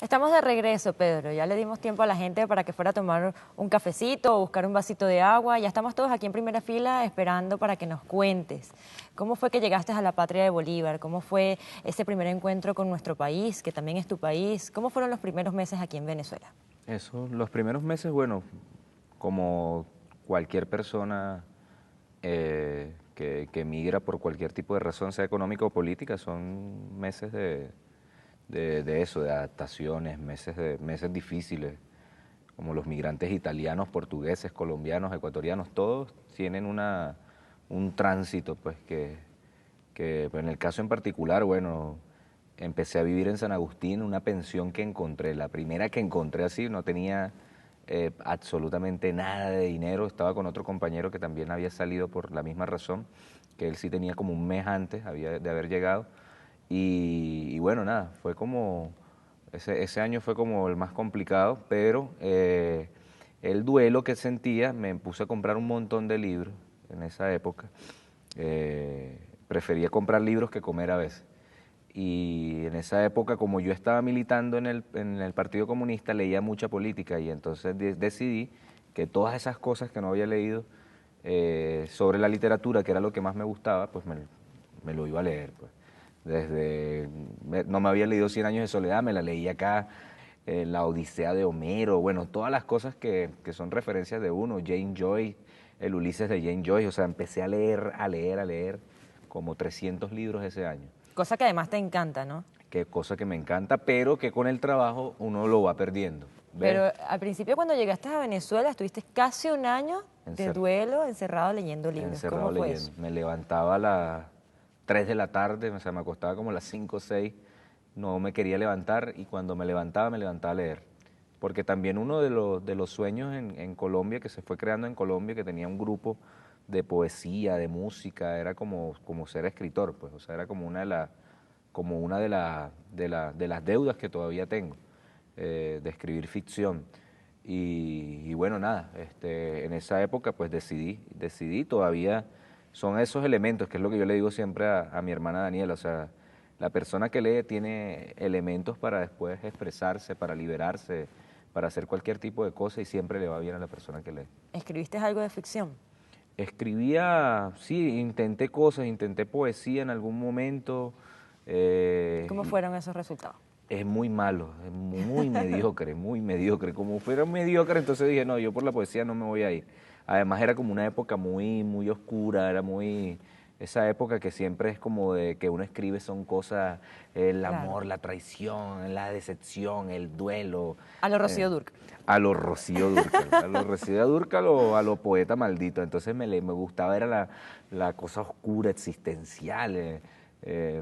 Estamos de regreso, Pedro. Ya le dimos tiempo a la gente para que fuera a tomar un cafecito o buscar un vasito de agua. Ya estamos todos aquí en primera fila esperando para que nos cuentes. ¿Cómo fue que llegaste a la patria de Bolívar? ¿Cómo fue ese primer encuentro con nuestro país, que también es tu país? ¿Cómo fueron los primeros meses aquí en Venezuela? Eso, los primeros meses, bueno, como cualquier persona que migra por cualquier tipo de razón, sea económica o política, son meses de eso, de adaptaciones, meses difíciles, como los migrantes italianos, portugueses, colombianos, ecuatorianos, todos tienen un tránsito, pues que en el caso en particular, bueno, empecé a vivir en San Agustín, una pensión que encontré, la primera que encontré así, no tenía absolutamente nada de dinero, estaba con otro compañero que también había salido por la misma razón, que él sí tenía como un mes antes de haber llegado, y bueno, nada, fue como, ese año fue como el más complicado, pero el duelo que sentía, me puse a comprar un montón de libros en esa época, prefería comprar libros que comer a veces. Y en esa época, como yo estaba militando en el Partido Comunista, leía mucha política y entonces decidí que todas esas cosas que no había leído sobre la literatura, que era lo que más me gustaba, pues me lo iba a leer. Pues. No me había leído Cien años de soledad, me la leí acá, La Odisea de Homero, bueno, todas las cosas que son referencias de uno, Jane Joy, el Ulises de Jane Joy, o sea, empecé a leer como 300 libros ese año. Cosa que además te encanta, ¿no? Que cosa que me encanta, pero que con el trabajo uno lo va perdiendo. ¿Ves? Pero al principio cuando llegaste a Venezuela estuviste casi un año de duelo encerrado leyendo libros. Encerrado ¿Cómo fue leyendo. eso? Me levantaba a las 3 de la tarde, o sea, me acostaba como a las 5 o 6, no me quería levantar y cuando me levantaba a leer. Porque también uno de los sueños en Colombia, que se fue creando en Colombia, que tenía un grupo de poesía, de música, era como ser escritor, pues, o sea, era como una de las deudas que todavía tengo, de escribir ficción. Y bueno, nada, en esa época pues decidí todavía, son esos elementos, que es lo que yo le digo siempre a mi hermana Daniela, o sea, la persona que lee tiene elementos para después expresarse, para liberarse, para hacer cualquier tipo de cosa y siempre le va bien a la persona que lee. ¿Escribiste algo de ficción? Escribía, sí, intenté cosas, intenté poesía en algún momento. ¿Cómo fueron esos resultados? Es muy malo, es muy mediocre, muy mediocre. Como fuera mediocre, entonces dije, no, yo por la poesía no me voy a ir. Además era como una época muy oscura, era muy... Esa época que siempre es como de que uno escribe son cosas, el amor, la traición, la decepción, el duelo. A lo Rocío Dúrcal. A lo Rocío Dúrcal, a lo Rocío Dúrcal o a lo poeta maldito. Entonces me gustaba, era la cosa oscura, existencial,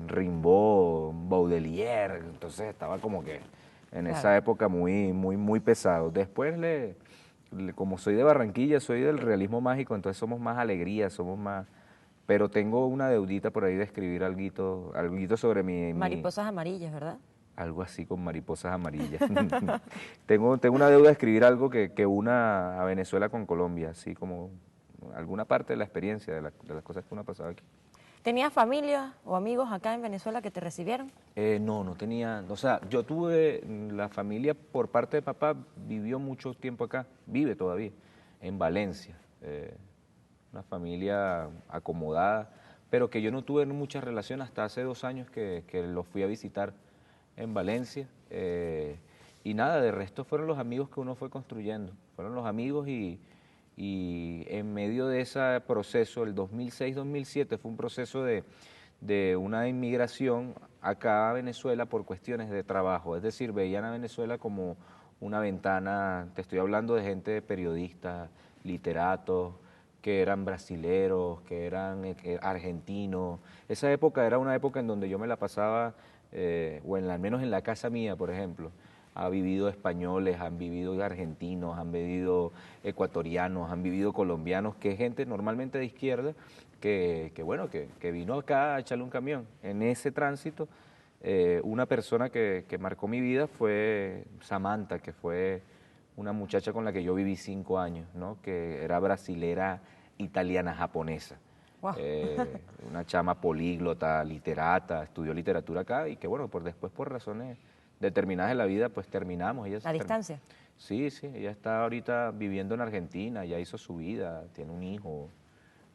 Rimbaud, Baudelaire. Entonces estaba como que en esa época muy pesado. Después, como soy de Barranquilla, soy del realismo mágico, entonces somos más alegría, somos más... Pero tengo una deudita por ahí de escribir alguito sobre Mariposas amarillas, ¿verdad? algo así con mariposas amarillas. tengo una deuda de escribir algo que una a Venezuela con Colombia, así como alguna parte de la experiencia, de las cosas que uno ha pasado aquí. ¿Tenías familia o amigos acá en Venezuela que te recibieron? No tenía, o sea, yo tuve, la familia por parte de papá vivió mucho tiempo acá, vive todavía, en Valencia, una familia acomodada, pero que yo no tuve mucha relación hasta hace 2 años que los fui a visitar en Valencia. Y nada, de resto fueron los amigos que uno fue construyendo, fueron los amigos y en medio de ese proceso, el 2006-2007 fue un proceso de una inmigración acá a Venezuela por cuestiones de trabajo, es decir, veían a Venezuela como una ventana, te estoy hablando de gente, periodistas, literatos, que eran brasileros, que eran argentinos. Esa época era una época en donde yo me la pasaba, al menos en la casa mía, por ejemplo, ha vivido españoles, han vivido argentinos, han vivido ecuatorianos, han vivido colombianos, que es gente normalmente de izquierda, que vino acá a echarle un camión. En ese tránsito, una persona que marcó mi vida fue Samantha, que fue una muchacha con la que yo viví 5 años, ¿no? Que era brasilera, italiana, japonesa. Wow. Una chama políglota, literata, estudió literatura acá y que bueno, después por razones determinadas de la vida, pues terminamos. ¿A distancia? Sí, sí, ella está ahorita viviendo en Argentina, ya hizo su vida, tiene un hijo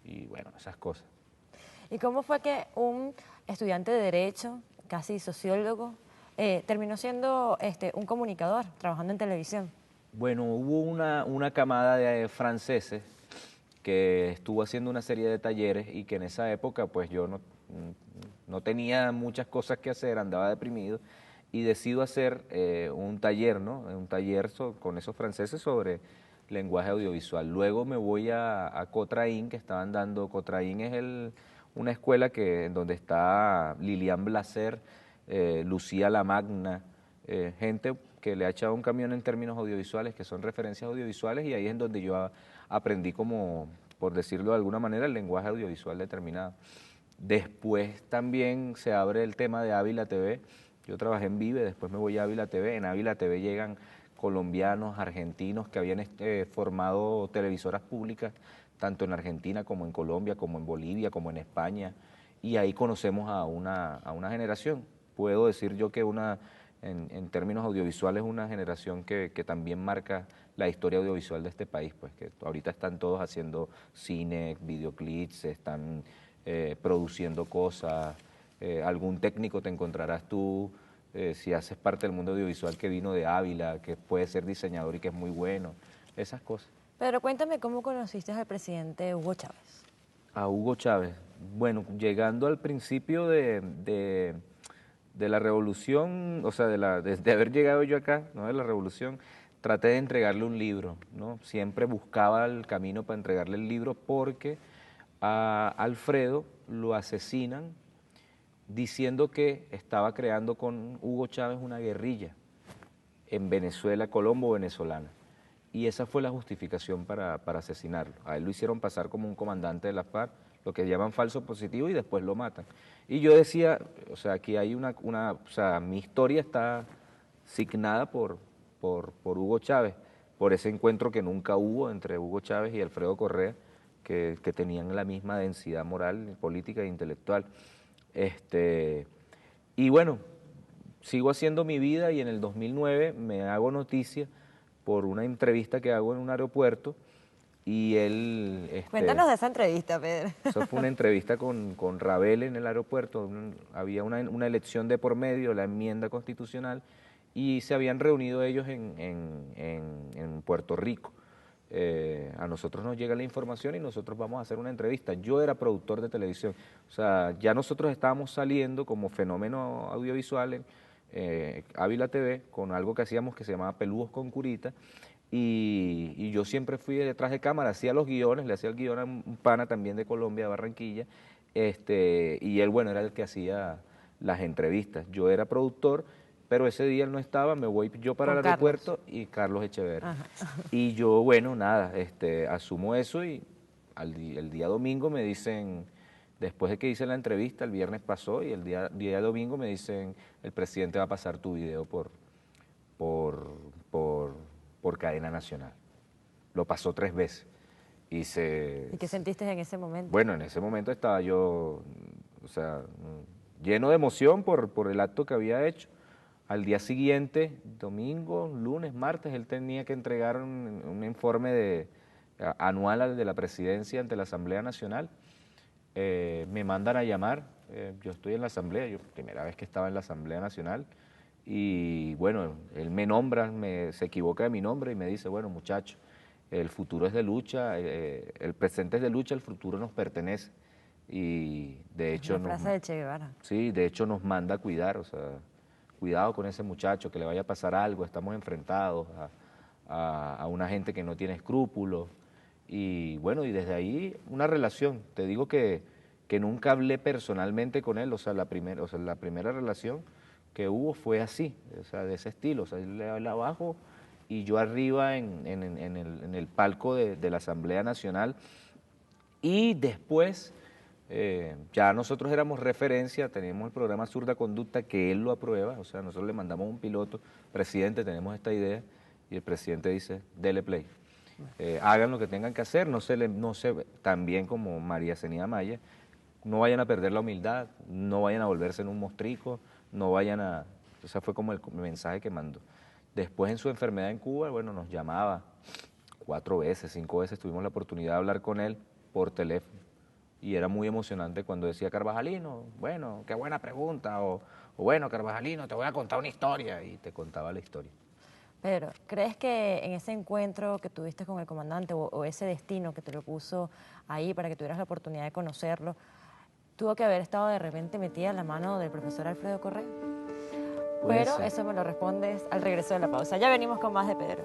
y bueno, esas cosas. ¿Y cómo fue que un estudiante de Derecho, casi sociólogo, terminó siendo un comunicador, trabajando en televisión? Bueno, hubo una camada de franceses que estuvo haciendo una serie de talleres y que en esa época pues yo no tenía muchas cosas que hacer, andaba deprimido y decido hacer un taller, ¿no? Un taller con esos franceses sobre lenguaje audiovisual. Luego me voy a Cotraín, que estaban dando, Cotraín es una escuela en donde está Lilian Blaser, Lucía Lamagna, gente que le ha echado un camión en términos audiovisuales, que son referencias audiovisuales, y ahí es en donde yo aprendí como, por decirlo de alguna manera, el lenguaje audiovisual determinado. Después también se abre el tema de Ávila TV. Yo trabajé en Vive, después me voy a Ávila TV. En Ávila TV llegan colombianos, argentinos que habían formado televisoras públicas, tanto en Argentina como en Colombia, como en Bolivia, como en España, y ahí conocemos a una generación. Puedo decir yo que en términos audiovisuales, una generación que también marca la historia audiovisual de este país, pues que ahorita están todos haciendo cine, videoclips, están produciendo cosas, algún técnico te encontrarás tú, si haces parte del mundo audiovisual que vino de Ávila, que puede ser diseñador y que es muy bueno, esas cosas. Pero cuéntame cómo conociste al presidente Hugo Chávez. A Hugo Chávez, bueno, llegando al principio de la revolución, o sea, de haber llegado yo acá, ¿no? De la revolución, traté de entregarle un libro, ¿no? Siempre buscaba el camino para entregarle el libro porque a Alfredo lo asesinan diciendo que estaba creando con Hugo Chávez una guerrilla en Venezuela, Colombo venezolana. Y esa fue la justificación para asesinarlo. A él lo hicieron pasar como un comandante de la FARC, lo que llaman falso positivo, y después lo matan. Y yo decía, o sea, aquí hay o sea, mi historia está signada por Hugo Chávez, por ese encuentro que nunca hubo entre Hugo Chávez y Alfredo Correa, que tenían la misma densidad moral, política e intelectual. Y bueno, sigo haciendo mi vida y en el 2009 me hago noticia por una entrevista que hago en un aeropuerto y él... Cuéntanos de esa entrevista, Pedro. Eso fue una entrevista con Rabel en el aeropuerto, había una elección de por medio, la enmienda constitucional, y se habían reunido ellos en Puerto Rico. A nosotros nos llega la información y nosotros vamos a hacer una entrevista. Yo era productor de televisión, o sea, ya nosotros estábamos saliendo como fenómeno audiovisual en Ávila TV con algo que hacíamos que se llamaba Peludos con Curita, y yo siempre fui detrás de cámara, hacía los guiones, le hacía el guión a un pana también de Colombia, de Barranquilla, y él, bueno, era el que hacía las entrevistas. Yo era productor, pero ese día él no estaba, me voy yo para Con el aeropuerto y Carlos Echeverri. Y yo, bueno, nada, asumo eso y el día domingo me dicen, después de que hice la entrevista, el viernes pasó y el día domingo me dicen, el presidente va a pasar tu video por cadena nacional. Lo pasó 3 veces. ¿Y qué sentiste en ese momento? Bueno, en ese momento estaba yo, o sea, lleno de emoción por el acto que había hecho. Al día siguiente, domingo, lunes, martes, él tenía que entregar un informe anual de la presidencia ante la Asamblea Nacional. Me mandan a llamar, yo estoy en la Asamblea, yo primera vez que estaba en la Asamblea Nacional, y bueno, él me nombra, se equivoca de mi nombre y me dice, bueno, muchacho, el futuro es de lucha, el presente es de lucha, el futuro nos pertenece. Y de hecho... La frase de Che Guevara. Sí, de hecho nos manda a cuidar, o sea, cuidado con ese muchacho, que le vaya a pasar algo, estamos enfrentados a una gente que no tiene escrúpulos. Y bueno, y desde ahí una relación, te digo que nunca hablé personalmente con él, o sea, la primera relación que hubo fue así, o sea, de ese estilo, o sea, él abajo y yo arriba en el palco de la Asamblea Nacional. Y después, ya nosotros éramos referencia, teníamos el programa Zurda Conducta que él lo aprueba, o sea, nosotros le mandamos un piloto, presidente, tenemos esta idea, y el presidente dice, dele play. Hagan lo que tengan que hacer, no se también como María Zenida Maya, no vayan a perder la humildad, no vayan a volverse en un mostrico, no vayan a Ese fue como el mensaje que mandó. Después en su enfermedad en Cuba, bueno, nos llamaba 4 veces, 5 veces, tuvimos la oportunidad de hablar con él por teléfono. Y era muy emocionante cuando decía, Carvajalino, bueno, qué buena pregunta, o bueno, Carvajalino, te voy a contar una historia, y te contaba la historia. Pedro, ¿crees que en ese encuentro que tuviste con el comandante o ese destino que te lo puso ahí para que tuvieras la oportunidad de conocerlo, tuvo que haber estado de repente metida en la mano del profesor Alfredo Correa? Puede Pero ser. eso me lo respondes al regreso de la pausa. Ya venimos con más de Pedro.